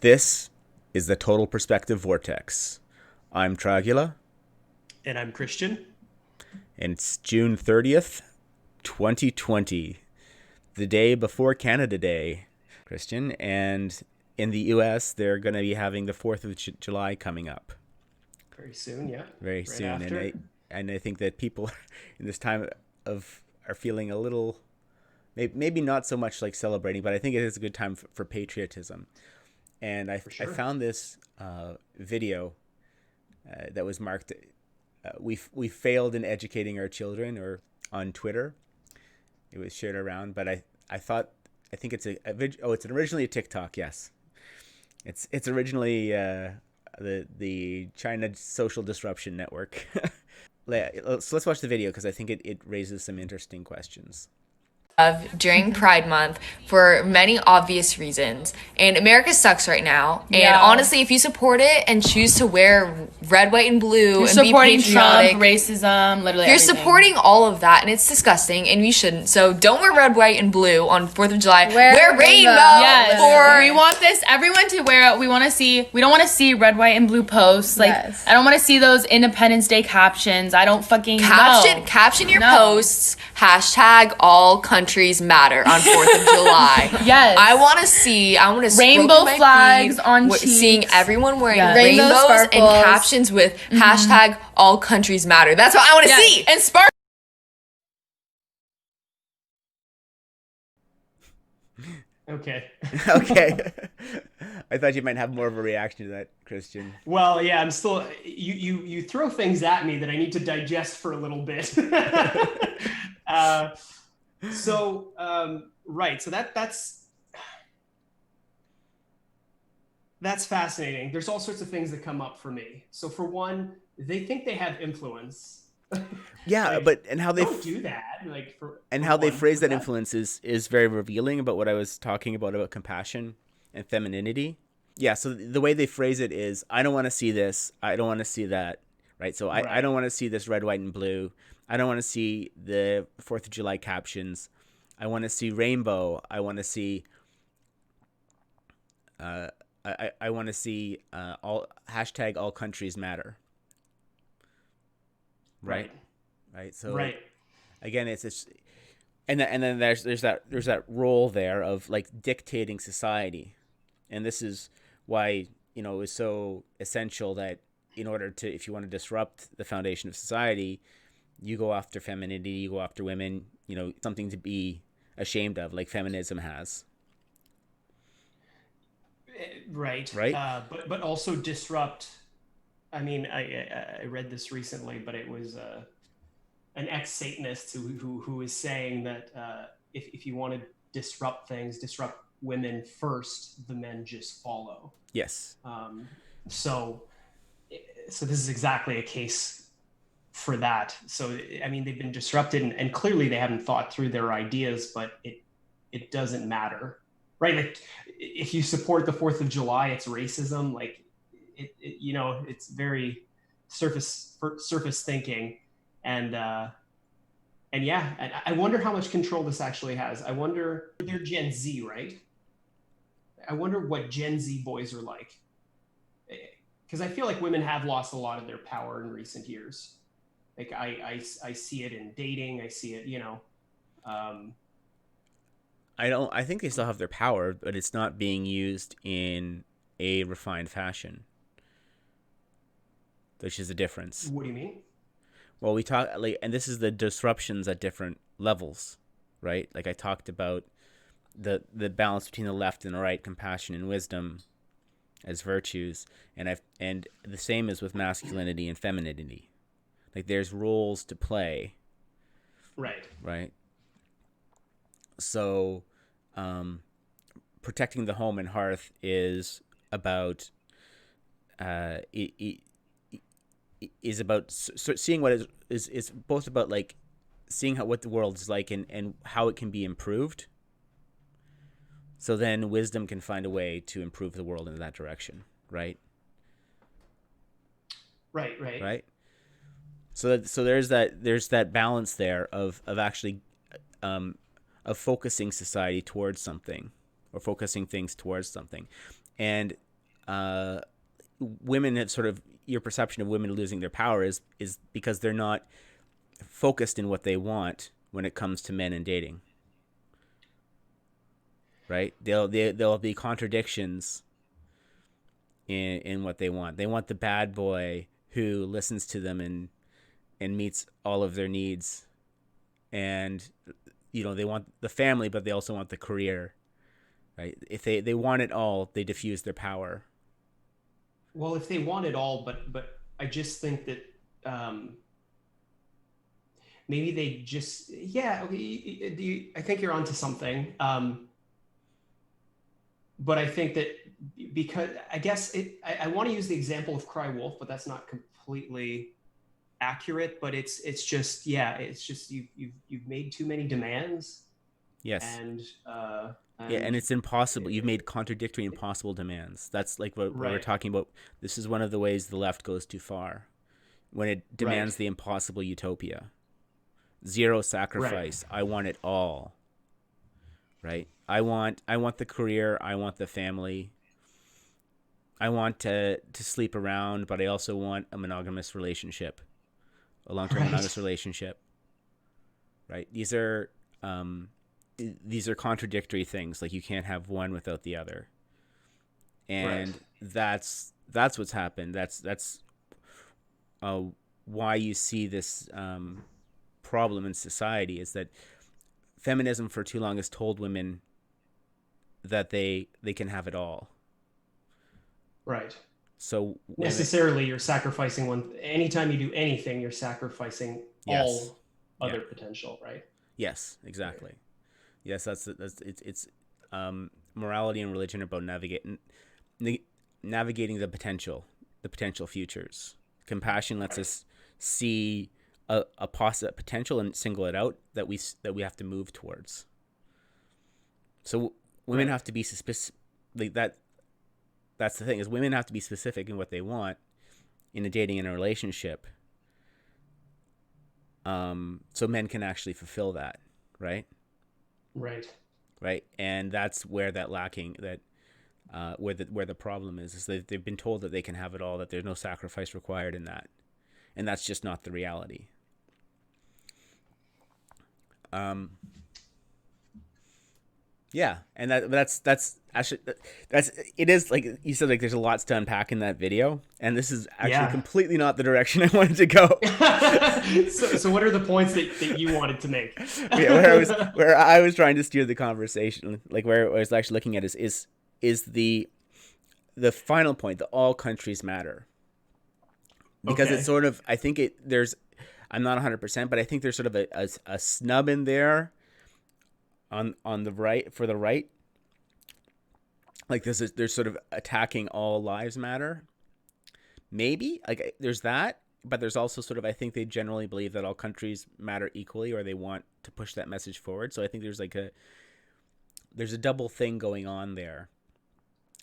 This is the Total Perspective Vortex. I'm Tragula, And I'm Christian. and it's June 30th, 2020, the day before Canada Day, Christian. And in the US, they're going to be having the 4th of July coming up Very soon, yeah. very Right soon. after. And I think that people in this time of are feeling a little, maybe not so much like celebrating, but I think it is a good time for patriotism. And For I sure. found this video that was marked. We failed in educating our children, or on Twitter, it was shared around. But I think it's it's originally a TikTok. Yes, it's originally the China Social Disruption Network. Let's watch the video because I think it raises some interesting questions. Of during Pride Month for many obvious reasons. And America sucks right now. And Yeah. honestly, if you support it and choose to wear red, white, and blue You're and be supporting patriotic, Trump, racism, literally you're everything. supporting all of that, and it's disgusting, and we shouldn't. So don't wear red, white, and blue on 4th of July. Wear rainbow. Yes. For We want this everyone to wear it. We don't want to see red, white, and blue posts. Like Yes. I don't want to see those Independence Day captions. I don't fucking know. caption your No. posts. Hashtag all countries matter on 4th of July. Yes. I want to scroll Rainbow through my flags feed, on seeing cheeks. everyone wearing Yes. Rainbow rainbows and sparkles. captions with hashtag all countries matter. That's what I want to Yeah. see. And spark. Okay. Okay. I thought you might have more of a reaction to that, Christian. Well, yeah, I'm still you throw things at me that I need to digest for a little bit. uh, right. So that's fascinating. There's all sorts of things that come up for me. So for one, they think they have influence. Yeah, Like, but and how they don't do that. Like and for how they one, phrase for that influence is very revealing about what I was talking about compassion and femininity. Yeah, so the way they phrase it is, I don't want to see this, I don't want to see that, right? So I Right. don't want to see this red, white, and blue. I don't want to see the 4th of July captions. I want to see rainbow. I want to see I want to see all hashtag all countries matter. Right? Right. So Right. again, it's and then there's that role there of like dictating society, and this is why it was so essential that in order to, if you want to disrupt the foundation of society, you go after femininity, you go after women, something to be ashamed of, like feminism has. Right. Right. But also disrupt. I mean, I read this recently, but it was an ex-Satanist who is saying that if you want to disrupt things, disrupt women first, the men just follow. Yes. So so this is exactly a case for that. So I mean, they've been disrupted, and clearly they haven't thought through their ideas, but it doesn't matter, right? Like if you support the 4th of July, it's racism. Like it's very surface thinking, and yeah, and I wonder how much control this actually has. I wonder, they're Gen Z, right? I wonder what Gen Z boys are like, because I feel like women have lost a lot of their power in recent years. Like I see it in dating. I see it, um, I think they still have their power, but it's not being used in a refined fashion, which is the difference. what do you mean? Well, we talk like, and this is the disruptions at different levels, right? Like I talked about the balance between the left and the right, compassion and wisdom as virtues, and the same is with masculinity and femininity. Like there's roles to play, Right. right? So, protecting the home and hearth is about is about seeing what is both about like seeing what the world is like, and how it can be improved. So then wisdom can find a way to improve the world in that direction, right? Right. Right. Right. So there's that balance there of actually of focusing society towards something, or focusing things towards something, and women have sort of, your perception of women losing their power is because they're not focused in what they want when it comes to men and dating. Right? There'll be contradictions in what they want. They want the bad boy who listens to them and meets all of their needs, and they want the family, but they also want the career. Right? If they want it all, they diffuse their power. Well, if they want it all, but I just think that maybe they just, yeah, okay, I think you're onto something. But I think that, because I guess I want to use the example of Cry Wolf, but that's not completely accurate. But it's just, yeah, it's just you've made too many demands. Yes. And and it's impossible. You've made contradictory, impossible demands. That's like what we're talking about. This is one of the ways the left goes too far, when it demands the impossible utopia. Zero sacrifice. I want it all. Right? I want the career. I want the family. I want to sleep around, but I also want a monogamous relationship, a long-term monogamous relationship. Right? These are contradictory things. Like, you can't have one without the other. And that's what's happened. That's why you see this problem in society, is that feminism for too long has told women that they can have it all. Right. So necessarily you're sacrificing one. Anytime you do anything, you're sacrificing all other potential, right? Yes, exactly. Yes, that's it's morality and religion are about navigating the potential futures. Compassion lets us see a potential and single it out that we have to move towards. So women have to be specific. Like that's the thing, is women have to be specific in what they want in a dating and a relationship. So men can actually fulfill that, right? Right. And that's where that lacking, that where the problem is that they've been told that they can have it all, that there's no sacrifice required in that, and that's just not the reality. Yeah, and that's actually it is, like you said, like there's a lot to unpack in that video, and this is actually completely not the direction I wanted to go. So what are the points that you wanted to make? where I was trying to steer the conversation, like where I was actually looking at is the final point, that all countries matter, because it's sort of, I think I'm not 100%, but I think there's sort of a snub in there on the right, for the right. Like there's sort of attacking all lives matter. Maybe, like, there's that, but there's also sort of, I think they generally believe that all countries matter equally, or they want to push that message forward. So I think there's a double thing going on there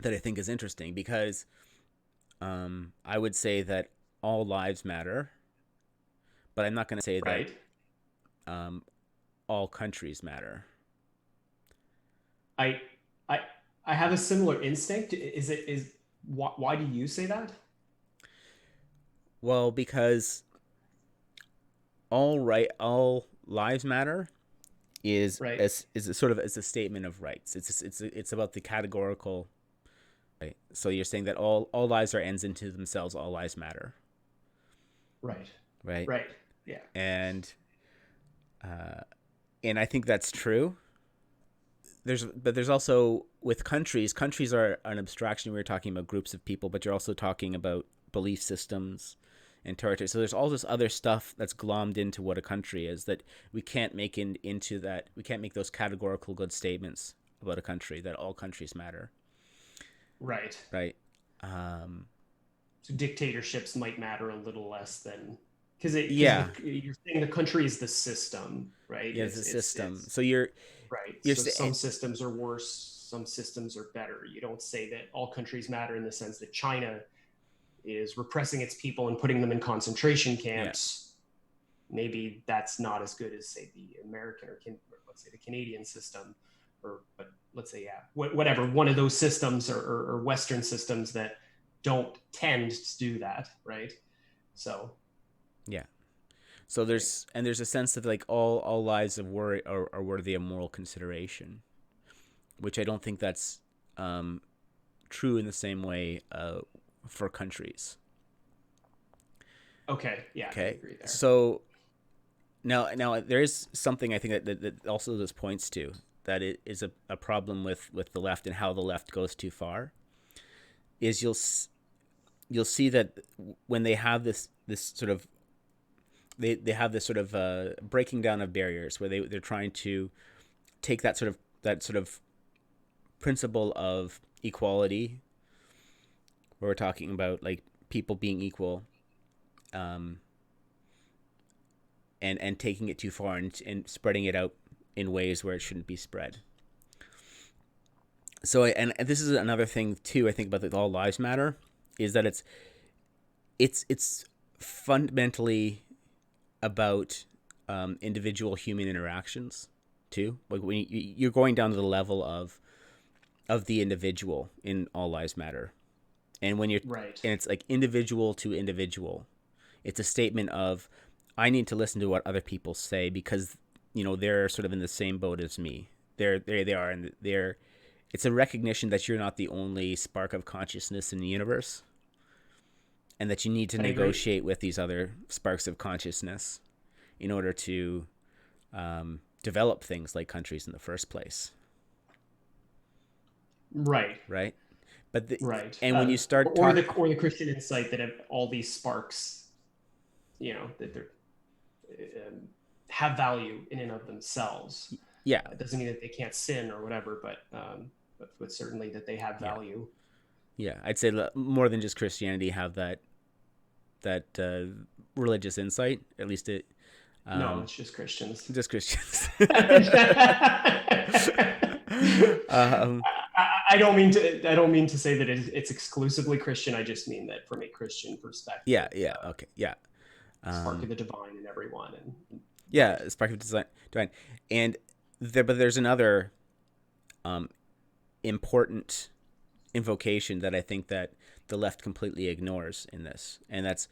that I think is interesting, because I would say that all lives matter, but I'm not going to say that all countries matter. I have a similar instinct. Why do you say that? Well, because all lives matter is sort of as a statement of rights. It's about the categorical. Right. So you're saying that all lives are ends into themselves. All lives matter. Right. Yeah. And I think that's true. There's also, with countries are an abstraction. We were talking about groups of people, but you're also talking about belief systems and territory. So there's all this other stuff that's glommed into what a country is, that we can't make into that. We can't make those categorical good statements about a country, that all countries matter. Right. So dictatorships might matter a little less than, because you're saying the country is the system, right? Yeah, it's the system. So you're some systems are worse, some systems are better. You don't say that all countries matter in the sense that China is repressing its people and putting them in concentration camps. Maybe that's not as good as, say, the American, or let's say the Canadian system, but let's say, yeah, whatever, one of those systems or Western systems that don't tend to do that, right? So Yeah. So there's a sense of like all lives of are worthy of moral consideration, which I don't think that's true in the same way for countries. okay, yeah, I Okay. agree there. So now there is something I think that also this points to, that it is a problem with the left and how the left goes too far, is you'll see that when they have this sort of they have this sort of breaking down of barriers where they're trying to take that sort of principle of equality, where we're talking about like people being equal, and taking it too far and spreading it out in ways where it shouldn't be spread. So and this is another thing too I think about the All Lives Matter, is that it's fundamentally about individual human interactions too. Like when you're going down to the level of the individual in All Lives Matter, and when you're Right. and it's like individual to individual, it's a statement of, I need to listen to what other people say because they're sort of in the same boat as me. They are, and it's a recognition that you're not the only spark of consciousness in the universe, and that you need to negotiate with these other sparks of consciousness in order to develop things like countries in the first place. Right. Right. But right. And when you start or the Christian insight that have all these sparks, that they're have value in and of themselves. Yeah. It doesn't mean that they can't sin or whatever, but certainly that they have value. Yeah, I'd say more than just Christianity have that religious insight. At least it. No, it's just Christians. Just Christians. I don't mean to say that it's exclusively Christian. I just mean that from a Christian perspective. Yeah. Okay. Yeah. Spark of the divine in everyone, and yeah, spark of divine, and but there's another important invocation that I think that the left completely ignores in this, and that's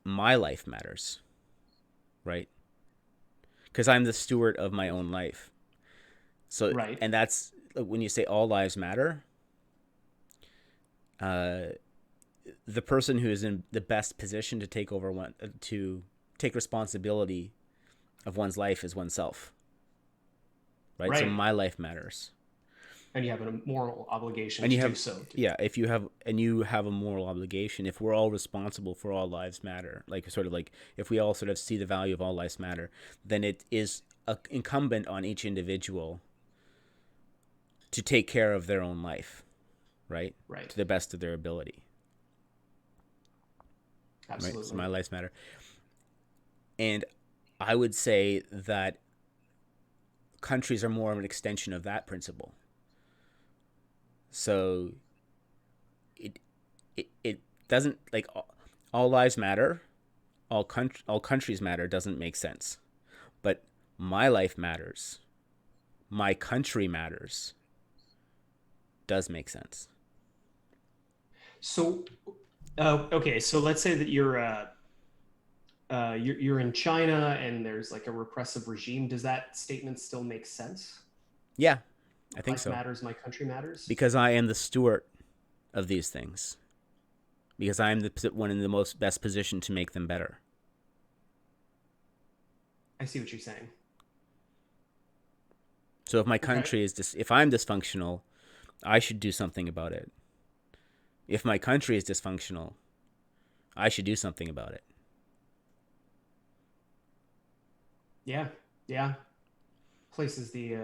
my life matters, right? Because I'm the steward of my own life. So, right. And that's when you say all lives matter. The person who is in the best position to take responsibility of one's life is oneself, right? So my life matters, and you have a moral obligation to do so. Yeah, if you have a moral obligation. If we're all responsible for all lives matter, like sort of like if we all sort of see the value of all lives matter, then it is incumbent on each individual to take care of their own life, right? Right. To the best of their ability. Absolutely. Right? So my lives matter. And I would say that countries are more of an extension of that principle. So it doesn't, like, all lives matter, all countries matter doesn't make sense. But my life matters, my country matters does make sense. So okay, so let's say that you're in China and there's like a repressive regime. Does that statement still make sense? Yeah, I think so. Life matters, my country matters. Because I am the steward of these things. Because I am the one in the best position to make them better. I see what you're saying. So if my country if I'm dysfunctional, I should do something about it. If my country is dysfunctional, I should do something about it. Yeah. Places the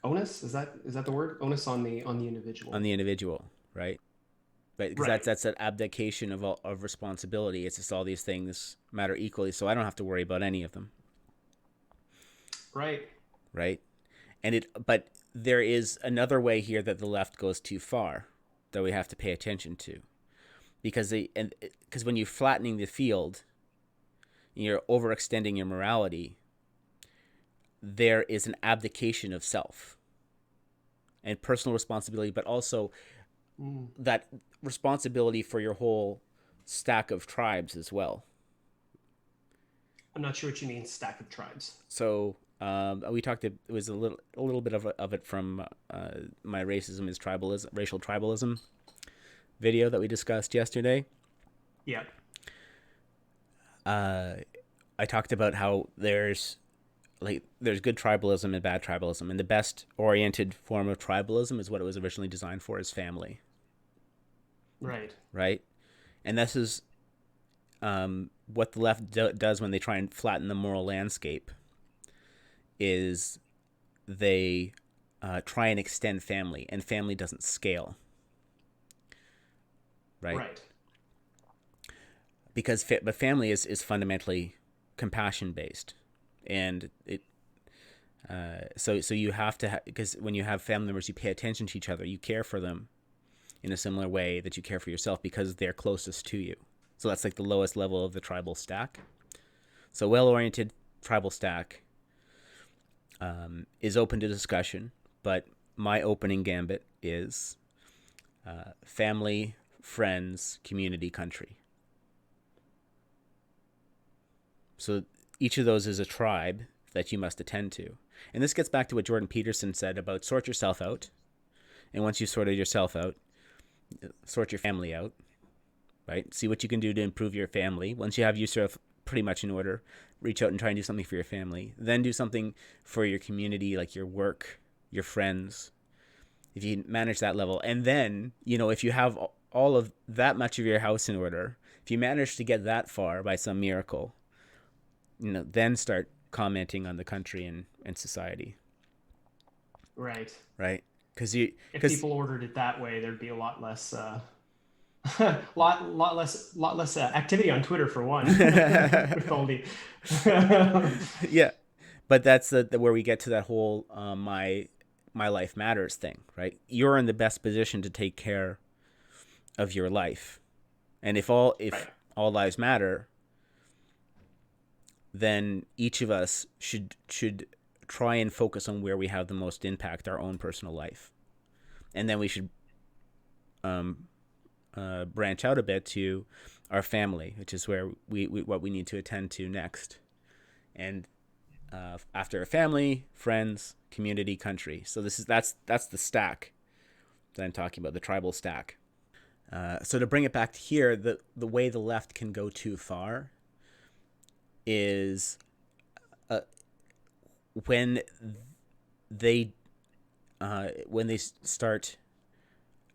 onus, is that the word? Onus on the individual. On the individual, right? Right, because that's an abdication of responsibility. It's just all these things matter equally, so I don't have to worry about any of them. Right. But there is another way here that the left goes too far that we have to pay attention to, because when you're flattening the field, you're overextending your morality. There is an abdication of self, and personal responsibility, but also that responsibility for your whole stack of tribes as well. I'm not sure what you mean, stack of tribes. So we talked. It was a little bit of it from my racism is tribalism, racial tribalism video that we discussed yesterday. Yeah. I talked about how there's good tribalism and bad tribalism, and the best oriented form of tribalism is what it was originally designed for, is family. Right. Right, and this is what the left does when they try and flatten the moral landscape. Is they try and extend family, and family doesn't scale. Right. Because but family is fundamentally compassion based, and it so you have to because when you have family members, you pay attention to each other, you care for them in a similar way that you care for yourself because they're closest to you. So that's like the lowest level of the tribal stack. So well-oriented tribal stack is open to discussion, but my opening gambit is family, friends, community, country. So each of those is a tribe that you must attend to. And this gets back to what Jordan Peterson said about sort yourself out. And once you've sorted yourself out, sort your family out, right? See what you can do to improve your family. Once you have yourself pretty much in order, reach out and try and do something for your family. Then do something for your community, like your work, your friends, if you manage that level. And then, if you have all of that much of your house in order, if you manage to get that far by some miracle, then start commenting on the country and society. Right. Right. Because if people ordered it that way, there'd be a lot less, lot less activity on Twitter for one. With all the yeah, but that's where we get to that whole my life matters thing, right? You're in the best position to take care of your life, and if all lives matter, then each of us should try and focus on where we have the most impact, our own personal life. And then we should branch out a bit to our family, which is where we what we need to attend to next. And after a family, friends, community, country. So that's the stack that I'm talking about, the tribal stack. So to bring it back to here, the way the left can go too far is when they start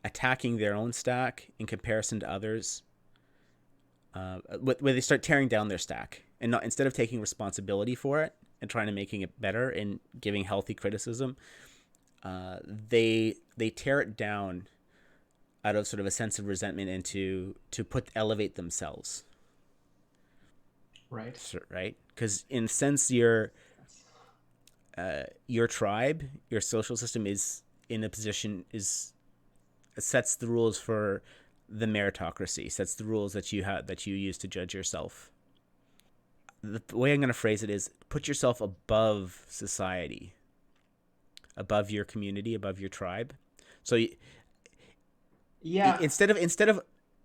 attacking their own stack in comparison to others, where they start tearing down their stack and not, instead of taking responsibility for it and trying to making it better and giving healthy criticism, they tear it down out of sort of a sense of resentment and to elevate themselves. Right. Right. Because in a sense, your tribe, your social system is in a position, sets the rules for the meritocracy, sets the rules that you use to judge yourself. The way I'm going to phrase it is put yourself above society, above your community, above your tribe. So instead of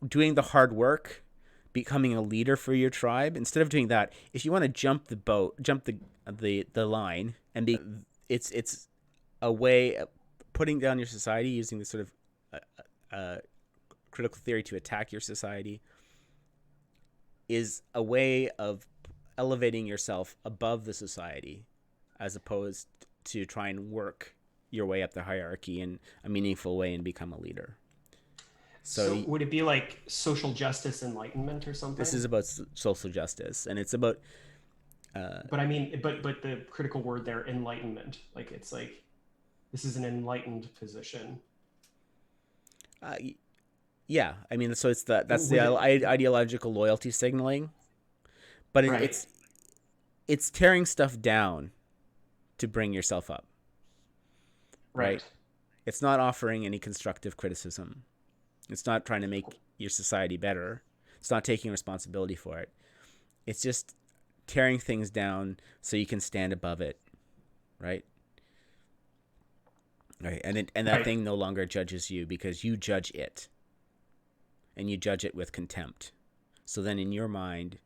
doing the hard work, becoming a leader for your tribe, instead of doing that, if you want to jump the line and be, it's a way of putting down your society using this sort of critical theory to attack your society, is a way of elevating yourself above the society, as opposed to try and work your way up the hierarchy in a meaningful way and become a leader. So would it be like social justice enlightenment or something? This is about social justice, and it's about. But I mean, but the critical word there, enlightenment. Like it's like, this is an enlightened position. Yeah, I mean, so that's the ideological loyalty signaling, but it's tearing stuff down to bring yourself up. Right. It's not offering any constructive criticism. It's not trying to make your society better. It's not taking responsibility for it. It's just tearing things down so you can stand above it, right? Right. And that Right. thing no longer judges you because you judge it. And you judge it with contempt. So then in your mind,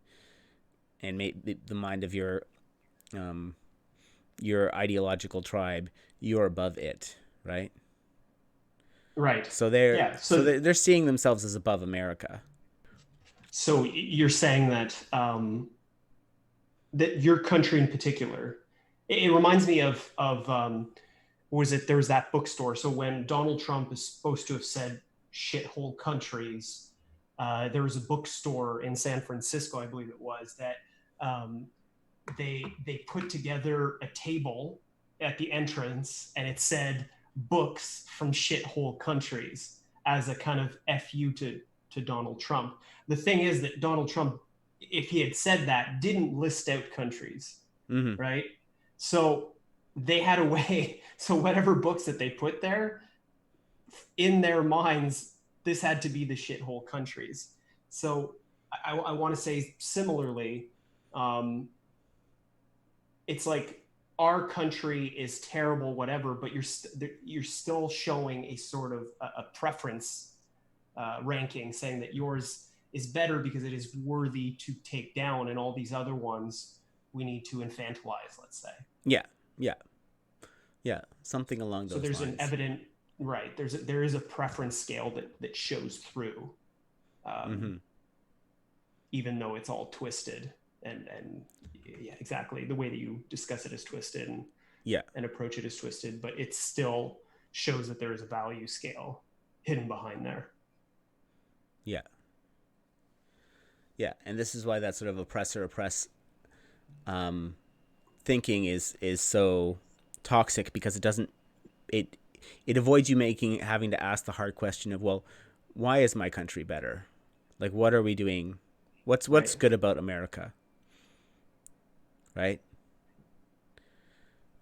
and the mind of your ideological tribe, you're above it, right? Right. So Yeah. they're seeing themselves as above America. So you're saying that that your country in particular, it reminds me of was it there was that bookstore. So when Donald Trump is supposed to have said shithole countries, there was a bookstore in San Francisco, I believe it was, that um, they put together a table at the entrance, and it said books from shithole countries as a kind of fu to Donald Trump. The thing is that Donald Trump, if he had said that, didn't list out countries, Mm-hmm. right? So they had a way. So whatever books that they put there, in their minds, this had to be the shithole countries. So I want to say similarly, um, it's like our country is terrible, whatever, but you're still showing a sort of a preference ranking, saying that yours is better because it is worthy to take down, and all these other ones we need to infantilize. Let's say. Yeah. Yeah. Yeah. Something along So those there's lines. an evident right. There is a preference scale that shows through, even though it's all twisted and yeah, exactly the way that you discuss it is twisted and approach it is twisted, but it still shows that there is a value scale hidden behind there. Yeah. Yeah, and this is why that sort of oppressor thinking is so toxic, because it avoids you having to ask the hard question of, well, why is my country better? Like, what are we doing? What's Right. good about America? Right?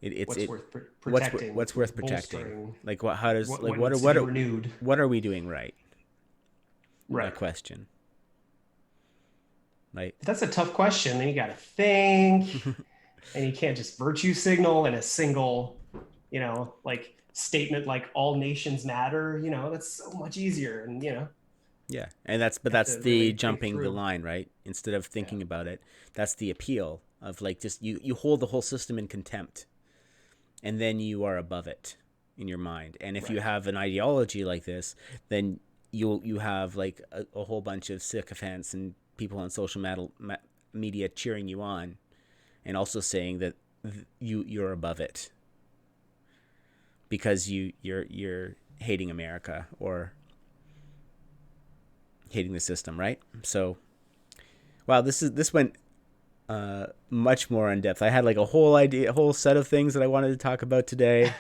What's worth protecting? What's worth protecting? Bolstering? Like what Needs to be renewed? What are we doing right? Right. My question. Right. That's a tough question. Then you got to think, and you can't just virtue signal in a single, like statement like all nations matter. That's so much easier, and Yeah, and that's the really jumping the line, right? Instead of thinking about it, that's the appeal of, like, just you hold the whole system in contempt, and then you are above it in your mind. And if you have an ideology like this, then you have like a whole bunch of sycophants and people on social media cheering you on, and also saying that you're above it because you're hating America or hating the system, right? So, wow, this went much more in depth. I had like a whole set of things that I wanted to talk about today,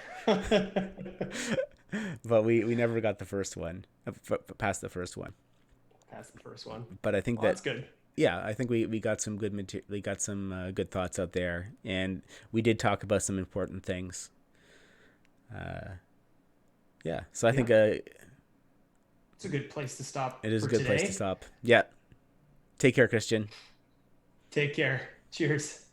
but we never got the first one, past the first one. But I think that's good. Yeah, I think we got some good material. We got some good thoughts out there, and we did talk about some important things. Yeah, so I think it's a good place to stop. It is a good place to stop. Yeah. Take care, Christian. Take care. Cheers.